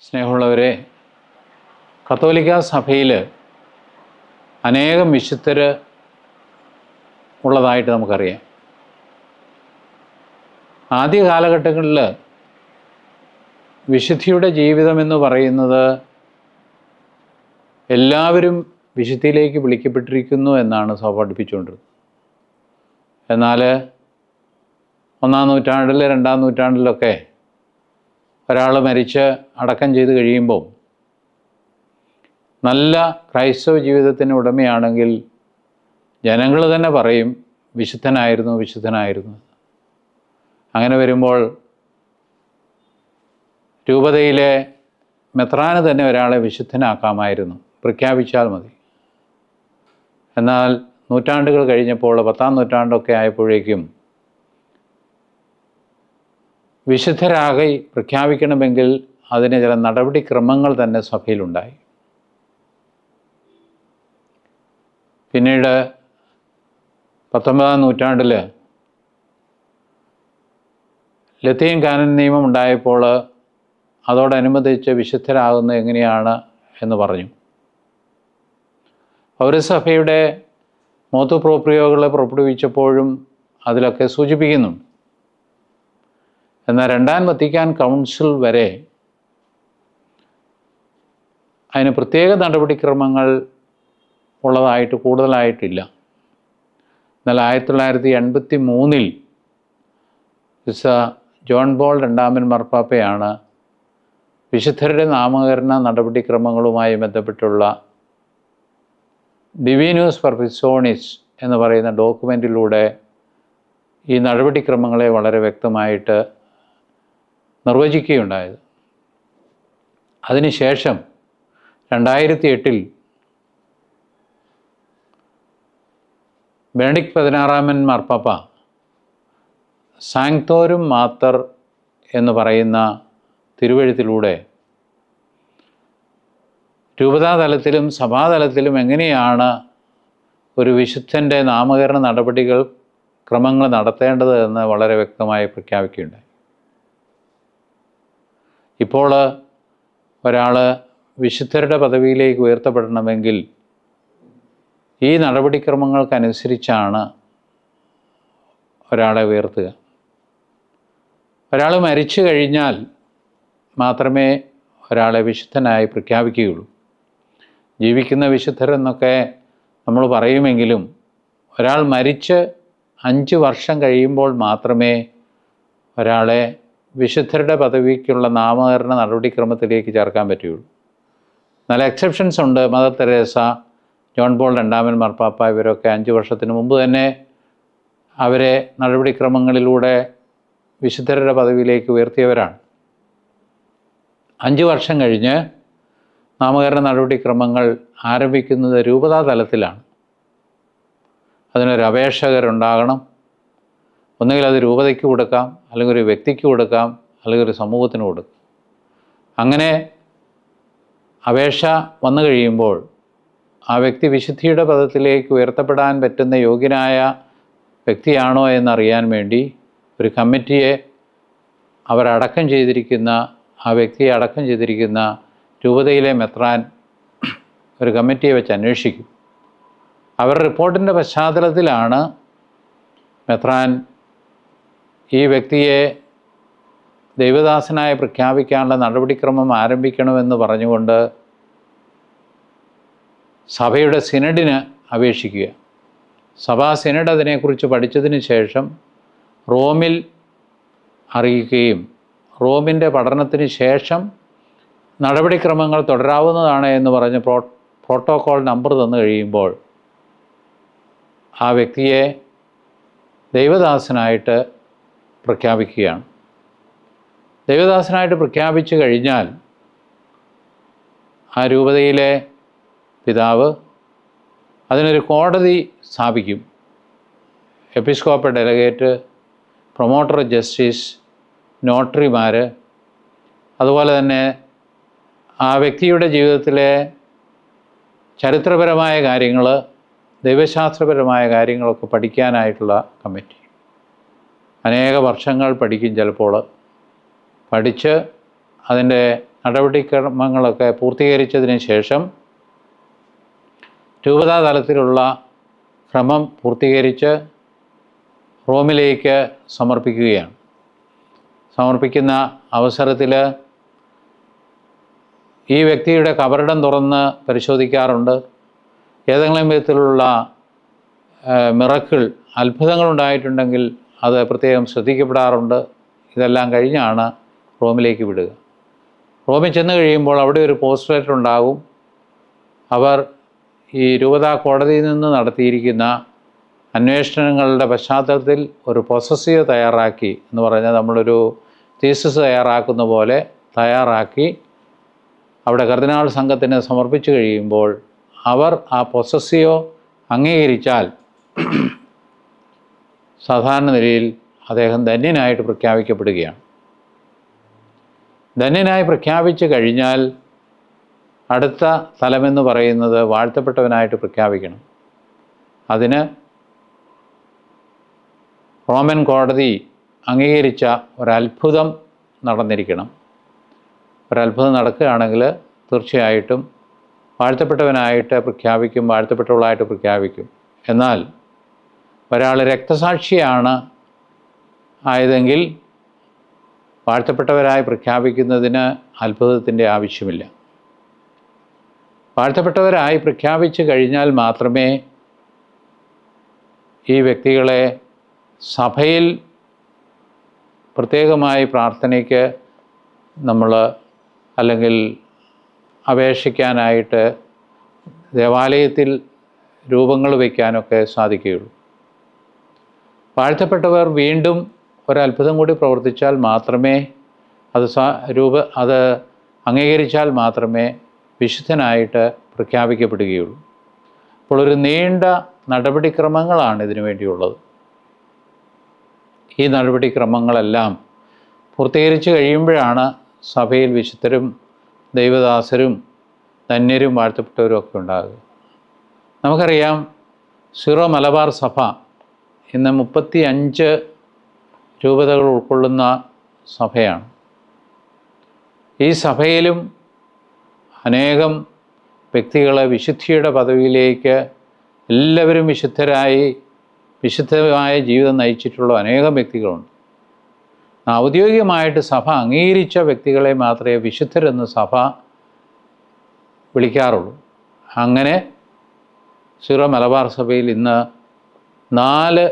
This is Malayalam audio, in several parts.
സ്നേഹമുള്ളവരെ, കത്തോലിക്ക സഭയിൽ അനേകം വിശുദ്ധർ ഉള്ളതായിട്ട് നമുക്കറിയാം. ആദ്യ കാലഘട്ടങ്ങളിൽ വിശുദ്ധിയുടെ ജീവിതമെന്ന് പറയുന്നത് എല്ലാവരും വിശുദ്ധിയിലേക്ക് വിളിക്കപ്പെട്ടിരിക്കുന്നു എന്നാണ് സഭ പഠിപ്പിച്ചുകൊണ്ടിരുന്നത്. എന്നാൽ 1-ാം നൂറ്റാണ്ടിൽ 2-ാം നൂറ്റാണ്ടിലൊക്കെ ഒരാൾ മരിച്ച് അടക്കം ചെയ്ത് കഴിയുമ്പോൾ നല്ല ക്രൈസ്തവ ജീവിതത്തിന് ഉടമയാണെങ്കിൽ ജനങ്ങൾ തന്നെ പറയും വിശുദ്ധനായിരുന്നു വിശുദ്ധനായിരുന്നു. അങ്ങനെ വരുമ്പോൾ രൂപതയിലെ മെത്രാന് തന്നെ ഒരാളെ വിശുദ്ധനാക്കാമായിരുന്നു, പ്രഖ്യാപിച്ചാൽ മതി. എന്നാൽ നൂറ്റാണ്ടുകൾ കഴിഞ്ഞപ്പോൾ 10-ാം നൂറ്റാണ്ടൊക്കെ ആയപ്പോഴേക്കും വിശുദ്ധരാകി പ്രഖ്യാപിക്കണമെങ്കിൽ അതിന് ചില നടപടിക്രമങ്ങൾ തന്നെ സഭയിലുണ്ടായി. പിന്നീട് 19-ാം നൂറ്റാണ്ടിൽ ലത്തീൻ കാനൻ നിയമം ഉണ്ടായപ്പോൾ അതോടനുബന്ധിച്ച് വിശുദ്ധരാകുന്നത് എങ്ങനെയാണ് എന്ന് പറഞ്ഞു. പൗരസഭയുടെ മോത്തു പ്രോപ്രിയോകൾ പുറപ്പെടുവിച്ചപ്പോഴും അതിലൊക്കെ സൂചിപ്പിക്കുന്നുണ്ട്. എന്നാൽ 2-ാം വത്തിക്കാൻ കൗൺസിൽ വരെ അതിന് പ്രത്യേക നടപടിക്രമങ്ങൾ ഉള്ളതായിട്ട് കൂടുതലായിട്ടില്ല. എന്നാൽ 1983 ജോൺ പോൾ രണ്ടാമൻ മാർപ്പാപ്പയാണ് വിശുദ്ധരുടെ നാമകരണ നടപടിക്രമങ്ങളുമായി ബന്ധപ്പെട്ടുള്ള ഡിവിനൂസ് പെർഫെക്ഷോണിസ് എന്ന് പറയുന്ന ഡോക്യുമെൻറ്റിലൂടെ ഈ നടപടിക്രമങ്ങളെ വളരെ വ്യക്തമായിട്ട് നിർവചിക്കുകയുണ്ടായത്. അതിനുശേഷം 2008 ബെനഡിക്ട് 16 മാർപ്പാപ്പ സാങ്ക്തോരും മാത്തർ എന്ന് പറയുന്ന തിരുവെഴുത്തിലൂടെ രൂപതാതലത്തിലും സഭാതലത്തിലും എങ്ങനെയാണ് ഒരു വിശുദ്ധൻ്റെ നാമകരണ നടപടികൾ ക്രമങ്ങൾ നടത്തേണ്ടത് എന്ന് വളരെ വ്യക്തമായി പ്രഖ്യാപിക്കുകയുണ്ടായി. ഇപ്പോൾ ഒരാൾ വിശുദ്ധരുടെ പദവിയിലേക്ക് ഉയർത്തപ്പെടണമെങ്കിൽ ഈ നടപടിക്രമങ്ങൾക്കനുസരിച്ചാണ് ഒരാളെ ഉയർത്തുക. ഒരാൾ മരിച്ചു കഴിഞ്ഞാൽ മാത്രമേ ഒരാളെ വിശുദ്ധനായി പ്രഖ്യാപിക്കുകയുള്ളൂ. ജീവിക്കുന്ന വിശുദ്ധരെന്നൊക്കെ നമ്മൾ പറയുമെങ്കിലും ഒരാൾ മരിച്ച് 5 വർഷം കഴിയുമ്പോൾ മാത്രമേ ഒരാളെ വിശുദ്ധരുടെ പദവിക്കുള്ള നാമകരണ നടപടിക്രമത്തിലേക്ക് ചേർക്കാൻ പറ്റുകയുള്ളൂ. നല്ല എക്സെപ്ഷൻസ് ഉണ്ട്. മദർ തെരേസ, ജോൺ പോൾ രണ്ടാമൻ മാർപ്പാപ്പ ഇവരൊക്കെ 5 വർഷത്തിന് മുമ്പ് തന്നെ അവരെ നടപടിക്രമങ്ങളിലൂടെ വിശുദ്ധരുടെ പദവിയിലേക്ക് ഉയർത്തിയവരാണ്. 5 വർഷം കഴിഞ്ഞ് നാമകരണ നടപടിക്രമങ്ങൾ ആരംഭിക്കുന്നത് രൂപതാ തലത്തിലാണ്. അതിനൊരു അപേക്ഷകരുണ്ടാകണം. ഒന്നുകിൽ അത് രൂപതയ്ക്ക് കൊടുക്കാം, അല്ലെങ്കിൽ ഒരു വ്യക്തിക്ക് കൊടുക്കാം, അല്ലെങ്കിൽ ഒരു സമൂഹത്തിന് കൊടുക്കാം. അങ്ങനെ അപേക്ഷ വന്നു കഴിയുമ്പോൾ ആ വ്യക്തി വിശുദ്ധിയുടെ പദത്തിലേക്ക് ഉയർത്തപ്പെടാൻ പറ്റുന്ന യോഗ്യനായ വ്യക്തിയാണോ എന്നറിയാൻ വേണ്ടി ഒരു കമ്മിറ്റിയെ അവരടക്കം ചെയ്തിരിക്കുന്ന ആ വ്യക്തിയെ അടക്കം ചെയ്തിരിക്കുന്ന രൂപതയിലെ മെത്രാൻ ഒരു കമ്മിറ്റിയെ വെച്ച് അന്വേഷിക്കും. അവരുടെ റിപ്പോർട്ടിൻ്റെ പശ്ചാത്തലത്തിലാണ് മെത്രാൻ ഈ വ്യക്തിയെ ദൈവദാസനായി പ്രഖ്യാപിക്കാനുള്ള നടപടിക്രമം ആരംഭിക്കണമെന്ന് പറഞ്ഞുകൊണ്ട് സഭയുടെ സിനഡിന് അപേക്ഷിക്കുക. സഭാ സിനഡ് അതിനെക്കുറിച്ച് പഠിച്ചതിന് ശേഷം റോമിൽ അറിയിക്കുകയും റോമിൻ്റെ പഠനത്തിന് ശേഷം നടപടിക്രമങ്ങൾ തുടരാവുന്നതാണ് എന്ന് പറഞ്ഞ് പ്രോട്ടോക്കോൾ നമ്പർ തന്നു കഴിയുമ്പോൾ ആ വ്യക്തിയെ ദൈവദാസനായിട്ട് പ്രഖ്യാപിക്കുകയാണ്. ദൈവദാസനായിട്ട് പ്രഖ്യാപിച്ചു കഴിഞ്ഞാൽ ആ രൂപതയിലെ പിതാവ് അതിനൊരു കോടതി സ്ഥാപിക്കും. എപ്പിസ്കോപ്പൽ ഡെലഗേറ്റ്, പ്രൊമോട്ടർ ജസ്റ്റിസ്, നോട്ടറിമാർ, അതുപോലെ തന്നെ ആ വ്യക്തിയുടെ ജീവിതത്തിലെ ചരിത്രപരമായ കാര്യങ്ങൾ, ദൈവശാസ്ത്രപരമായ കാര്യങ്ങളൊക്കെ പഠിക്കാനായിട്ടുള്ള കമ്മിറ്റി. അനേക വർഷങ്ങൾ പഠിക്കും. ചിലപ്പോൾ പഠിച്ച് അതിൻ്റെ നടപടിക്രമങ്ങളൊക്കെ പൂർത്തീകരിച്ചതിന് ശേഷം രൂപതാ തലത്തിലുള്ള ക്രമം പൂർത്തീകരിച്ച് റോമിലേക്ക് സമർപ്പിക്കുകയാണ്. സമർപ്പിക്കുന്ന അവസരത്തിൽ ഈ വ്യക്തിയുടെ കബറിടം തുറന്ന് പരിശോധിക്കാറുണ്ട്. ഏതെങ്കിലും വിധത്തിലുള്ള മിറക്കിൾ, അത്ഭുതങ്ങളുണ്ടായിട്ടുണ്ടെങ്കിൽ അത് പ്രത്യേകം ശ്രദ്ധിക്കപ്പെടാറുണ്ട്. ഇതെല്ലാം കഴിഞ്ഞാണ് റോമിലേക്ക് വിടുക. റോമിൽ ചെന്ന് കഴിയുമ്പോൾ അവിടെ ഒരു പോസ്റ്റ്ലേറ്റർ ഉണ്ടാകും. അവർ ഈ രൂപതാ കോടതിയിൽ നിന്ന് നടത്തിയിരിക്കുന്ന അന്വേഷണങ്ങളുടെ പശ്ചാത്തലത്തിൽ ഒരു പൊസസീവ് തയ്യാറാക്കി, എന്ന് പറഞ്ഞാൽ നമ്മളൊരു തീസിസ് തയ്യാറാക്കുന്ന പോലെ തയ്യാറാക്കി അവിടെ കർദിനാൾ സംഘത്തിന് സമർപ്പിച്ചു കഴിയുമ്പോൾ അവർ ആ പൊസസീവ് അംഗീകരിച്ചാൽ സാധാരണ നിലയിൽ അദ്ദേഹം ധന്യനായിട്ട് പ്രഖ്യാപിക്കപ്പെടുകയാണ്. ധന്യനായി പ്രഖ്യാപിച്ചു കഴിഞ്ഞാൽ അടുത്ത തലമെന്ന് പറയുന്നത് വാഴ്ത്തപ്പെട്ടവനായിട്ട് പ്രഖ്യാപിക്കണം. അതിന് റോമൻ കോടതി അംഗീകരിച്ച ഒരത്ഭുതം നടന്നിരിക്കണം. ഒരത്ഭുതം നടക്കുകയാണെങ്കിൽ തീർച്ചയായിട്ടും വാഴ്ത്തപ്പെട്ടവനായിട്ട് പ്രഖ്യാപിക്കും, വാഴ്ത്തപ്പെട്ടവളായിട്ട് പ്രഖ്യാപിക്കും. എന്നാൽ ഒരാൾ രക്തസാക്ഷിയാണ് ആയതെങ്കിൽ വാഴ്ത്തപ്പെട്ടവരായി പ്രഖ്യാപിക്കുന്നതിന് അത്ഭുതത്തിൻ്റെ ആവശ്യമില്ല. വാഴ്ത്തപ്പെട്ടവരായി പ്രഖ്യാപിച്ചു കഴിഞ്ഞാൽ മാത്രമേ ഈ വ്യക്തികളെ സഭയിൽ പ്രത്യേകമായി പ്രാർത്ഥനയ്ക്ക് നമ്മൾ അല്ലെങ്കിൽ അപേക്ഷിക്കാനായിട്ട് ദേവാലയത്തിൽ രൂപങ്ങൾ വയ്ക്കാനൊക്കെ സാധിക്കുകയുള്ളൂ. വാഴ്ത്തപ്പെട്ടവർ വീണ്ടും ഒരത്ഭുതം കൂടി പ്രവർത്തിച്ചാൽ മാത്രമേ അത് അംഗീകരിച്ചാൽ മാത്രമേ വിശുദ്ധനായിട്ട് പ്രഖ്യാപിക്കപ്പെടുകയുള്ളൂ. അപ്പോൾ ഒരു നീണ്ട നടപടിക്രമങ്ങളാണ് ഇതിനു വേണ്ടിയുള്ളത്. ഈ നടപടിക്രമങ്ങളെല്ലാം പൂർത്തീകരിച്ച് കഴിയുമ്പോഴാണ് സഭയിൽ വിശുദ്ധരും ദൈവദാസരും ധന്യരും വാഴ്ത്തപ്പെട്ടവരും ഒക്കെ ഉണ്ടാകുക. നമുക്കറിയാം, സീറോ മലബാർ സഭ ഇന്ന് 35 രൂപതകൾ ഉൾക്കൊള്ളുന്ന സഭയാണ്. ഈ സഭയിലും അനേകം വ്യക്തികളെ വിശുദ്ധിയുടെ പദവിയിലേക്ക് എല്ലാവരും വിശുദ്ധമായ ജീവിതം നയിച്ചിട്ടുള്ള അനേകം വ്യക്തികളുണ്ട്. ഔദ്യോഗികമായിട്ട് സഭ അംഗീകരിച്ച വ്യക്തികളെ മാത്രമേ വിശുദ്ധരെന്ന് സഭ വിളിക്കാറുള്ളൂ. അങ്ങനെ സീറോ മലബാർ സഭയിൽ ഇന്ന് 4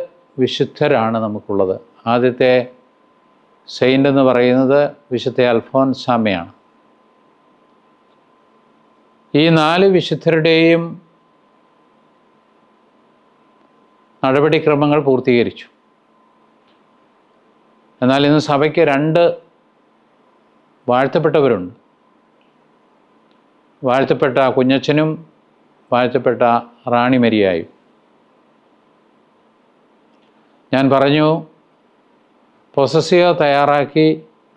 വിശുദ്ധരാണ് നമുക്കുള്ളത്. ആദ്യത്തെ സെയിൻ്റ് എന്ന് പറയുന്നത് വിശുദ്ധ അൽഫോൻസാമയാണ്. ഈ 4 വിശുദ്ധരുടെയും നടപടിക്രമങ്ങൾ പൂർത്തീകരിച്ചു. എന്നാൽ ഇന്ന് സഭയ്ക്ക് 2 വാഴ്ത്തപ്പെട്ടവരുണ്ട്. വാഴ്ത്തപ്പെട്ട കുഞ്ഞച്ചനും വാഴ്ത്തപ്പെട്ട റാണി മരിയായും. ഞാൻ പറഞ്ഞു, പൊസസീവ് തയ്യാറാക്കി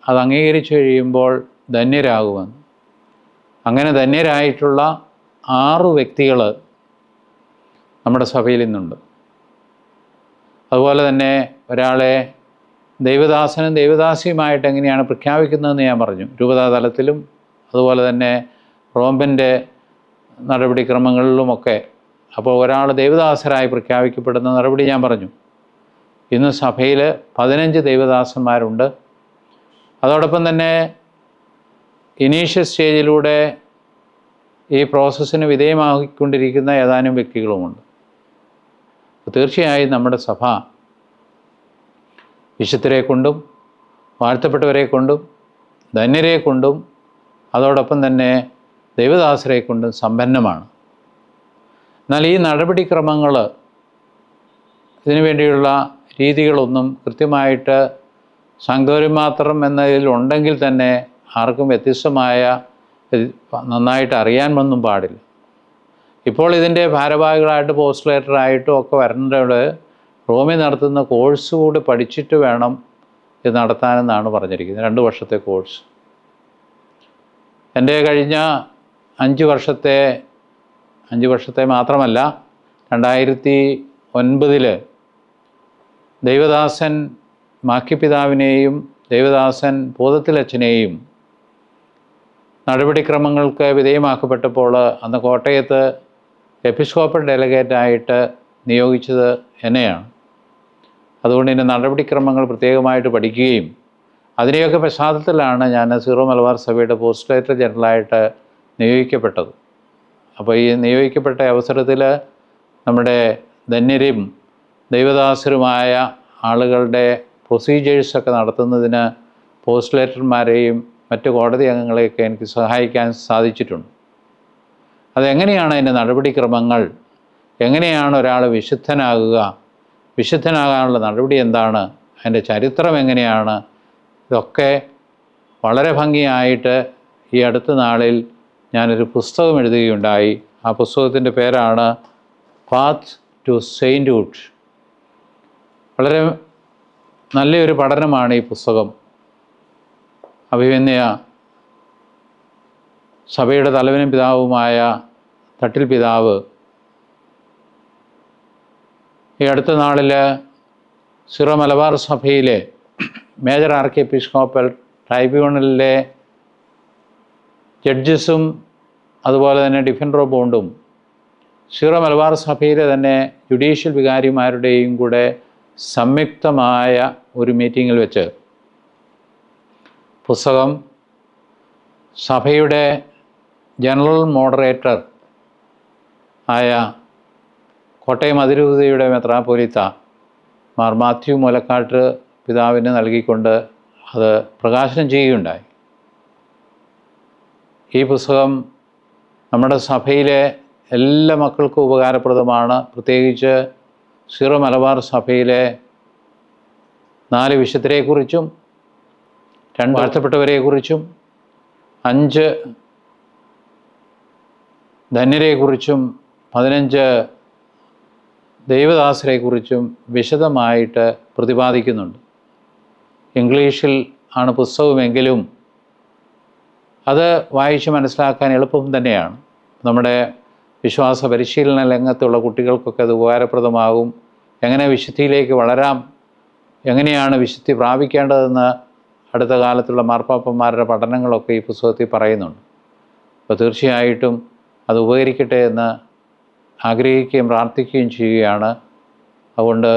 അത് അംഗീകരിച്ചു കഴിയുമ്പോൾ ധന്യരാകുമെന്ന്. അങ്ങനെ ധന്യരായിട്ടുള്ള 6 വ്യക്തികൾ നമ്മുടെ സഭയിൽ ഇന്നുണ്ട്. അതുപോലെ തന്നെ ഒരാളെ ദൈവദാസനും ദൈവദാസിയുമായിട്ട് എങ്ങനെയാണ് പ്രഖ്യാപിക്കുന്നതെന്ന് ഞാൻ പറഞ്ഞു. രൂപതാ തലത്തിലും അതുപോലെ തന്നെ റോമിൻ്റെ നടപടിക്രമങ്ങളിലുമൊക്കെ. അപ്പോൾ ഒരാൾ ദൈവദാസരായി പ്രഖ്യാപിക്കപ്പെടുന്ന നടപടി ഞാൻ പറഞ്ഞു. ഇന്ന് സഭയിൽ 15 ദൈവദാസന്മാരുണ്ട്. അതോടൊപ്പം തന്നെ ഇനീഷ്യൽ സ്റ്റേജിലൂടെ ഈ പ്രോസസ്സിന് വിധേയമാക്കിക്കൊണ്ടിരിക്കുന്ന ഏതാനും വ്യക്തികളുമുണ്ട്. തീർച്ചയായും നമ്മുടെ സഭ വിശുദ്ധരെ കൊണ്ടും വാഴ്ത്തപ്പെട്ടവരെ കൊണ്ടും ധന്യരെ കൊണ്ടും അതോടൊപ്പം തന്നെ ദൈവദാസരെ കൊണ്ടും സമ്പന്നമാണ്. എന്നാൽ ഈ നടപടിക്രമങ്ങൾ, ഇതിനു വേണ്ടിയുള്ള രീതികളൊന്നും കൃത്യമായിട്ട് സംഘപരി മാത്രം എന്നതിലുണ്ടെങ്കിൽ തന്നെ ആർക്കും വ്യത്യസ്തമായ നന്നായിട്ട് അറിയാനൊന്നും പാടില്ല. ഇപ്പോൾ ഇതിൻ്റെ ഭാരവാഹികളായിട്ട് പോസ്റ്റ്ലേറ്ററായിട്ടും ഒക്കെ വരേണ്ടത് റോമിൽ നടത്തുന്ന കോഴ്സ് കൂടി പഠിച്ചിട്ട് വേണം ഇത് നടത്താനെന്നാണ് പറഞ്ഞിരിക്കുന്നത്. 2 വർഷത്തെ കോഴ്സ്. എൻ്റെ കഴിഞ്ഞ 5 വർഷത്തെ മാത്രമല്ല, 2009 ദൈവദാസൻ മാക്കിപ്പിതാവിനെയും ദൈവദാസൻ ഭൂതത്തിലച്ഛനെയും നടപടിക്രമങ്ങൾക്ക് വിധേയമാക്കപ്പെട്ടപ്പോൾ അന്ന് കോട്ടയത്ത് എപ്പിസ്കോപ്പൽ ഡെലഗേറ്റായിട്ട് നിയോഗിച്ചത് എന്നെയാണ്. അതുകൊണ്ട് ഇതിൻ്റെ നടപടിക്രമങ്ങൾ പ്രത്യേകമായിട്ട് പഠിക്കുകയും അതിനെയൊക്കെ പശ്ചാത്തലത്തിലാണ് ഞാൻ സീറോ മലബാർ സഭയുടെ പോസ്റ്റ്ലേറ്റർ ജനറലായിട്ട് നിയോഗിക്കപ്പെട്ടത്. അപ്പോൾ ഈ നിയോഗിക്കപ്പെട്ട അവസരത്തിൽ നമ്മുടെ ധന്യരും ദൈവദാസരുമായ ആളുകളുടെ പ്രൊസീജിയേഴ്സൊക്കെ നടത്തുന്നതിന് പോസ്റ്റ്ലേറ്റർമാരെയും മറ്റ് കോടതി അംഗങ്ങളെയൊക്കെ എനിക്ക് സഹായിക്കാൻ സാധിച്ചിട്ടുണ്ട്. അതെങ്ങനെയാണ് അതിൻ്റെ നടപടിക്രമങ്ങൾ, എങ്ങനെയാണ് ഒരാൾ വിശുദ്ധനാകാനുള്ള നടപടി എന്താണ്, അതിൻ്റെ ചരിത്രം എങ്ങനെയാണ്, ഇതൊക്കെ വളരെ ഭംഗിയായിട്ട് ഈ അടുത്ത നാളിൽ ഞാനൊരു പുസ്തകം എഴുതുകയുണ്ടായി. ആ പുസ്തകത്തിൻ്റെ പേരാണ് പാത്ത് ടു സെയിൻറ്റ്ഹുഡ്. വളരെ നല്ലൊരു പഠനമാണ് ഈ പുസ്തകം. അഭിമന്യ സഭയുടെ തലവനും പിതാവുമായ തട്ടിൽ പിതാവ് ഈ അടുത്ത നാളിൽ സീറോ മലബാർ സഭയിലെ മേജർ ആർക്കി എപ്പിസ്കോപ്പൽ ട്രൈബ്യൂണലിലെ ജഡ്ജസും അതുപോലെ തന്നെ ഡിഫൻഡർ ഓഫ് ബോണ്ടും സീറോ മലബാർ സഭയിലെ തന്നെ ജുഡീഷ്യൽ വികാരിമാരുടെയും കൂടെ സംയുക്തമായ ഒരു മീറ്റിങ്ങിൽ വെച്ച് പുസ്തകം സഭയുടെ ജനറൽ മോഡറേറ്റർ ആയ കോട്ടയം അതിരൂപതയുടെ മെത്രാപ്പോലീത്ത മാർ മാത്യു മുലക്കാട്ട് പിതാവിന് നൽകിക്കൊണ്ട് അത് പ്രകാശനം ചെയ്യുകയുണ്ടായി. ഈ പുസ്തകം നമ്മുടെ സഭയിലെ എല്ലാ മക്കൾക്കും ഉപകാരപ്രദമാണ്. പ്രത്യേകിച്ച് സീറോ മലബാർ സഭയിലെ 4 വിശുദ്ധരെക്കുറിച്ചും 2 വാഴ്ത്തപ്പെട്ടവരെക്കുറിച്ചും 5 ധന്യരെക്കുറിച്ചും 15 ദൈവദാസരെക്കുറിച്ചും വിശദമായിട്ട് പ്രതിപാദിക്കുന്നുണ്ട്. ഇംഗ്ലീഷിൽ ആണ് പുസ്തകമെങ്കിലും അത് വായിച്ച് മനസ്സിലാക്കാൻ എളുപ്പം തന്നെയാണ്. നമ്മുടെ വിശ്വാസ പരിശീലന രംഗത്തുള്ള കുട്ടികൾക്കൊക്കെ അത് ഉപകാരപ്രദമാകും. എങ്ങനെ വിശുദ്ധിയിലേക്ക് വളരാം, എങ്ങനെയാണ് വിശുദ്ധി പ്രാപിക്കേണ്ടതെന്ന് അടുത്ത കാലത്തുള്ള മാർപ്പാപ്പന്മാരുടെ പഠനങ്ങളൊക്കെ ഈ പുസ്തകത്തിൽ പറയുന്നുണ്ട്. അപ്പോൾ തീർച്ചയായിട്ടും അത് ഉപകരിക്കട്ടെ എന്ന് ആഗ്രഹിക്കുകയും പ്രാർത്ഥിക്കുകയും ചെയ്യുകയാണ്. അതുകൊണ്ട്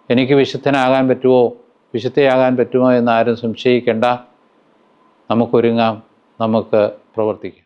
എനിക്ക് വിശുദ്ധനാകാൻ പറ്റുമോ, വിശുദ്ധയാകാൻ പറ്റുമോ എന്നാരും സംശയിക്കേണ്ട. നമുക്കൊരുങ്ങാം, നമുക്ക് പ്രവർത്തിക്കാം.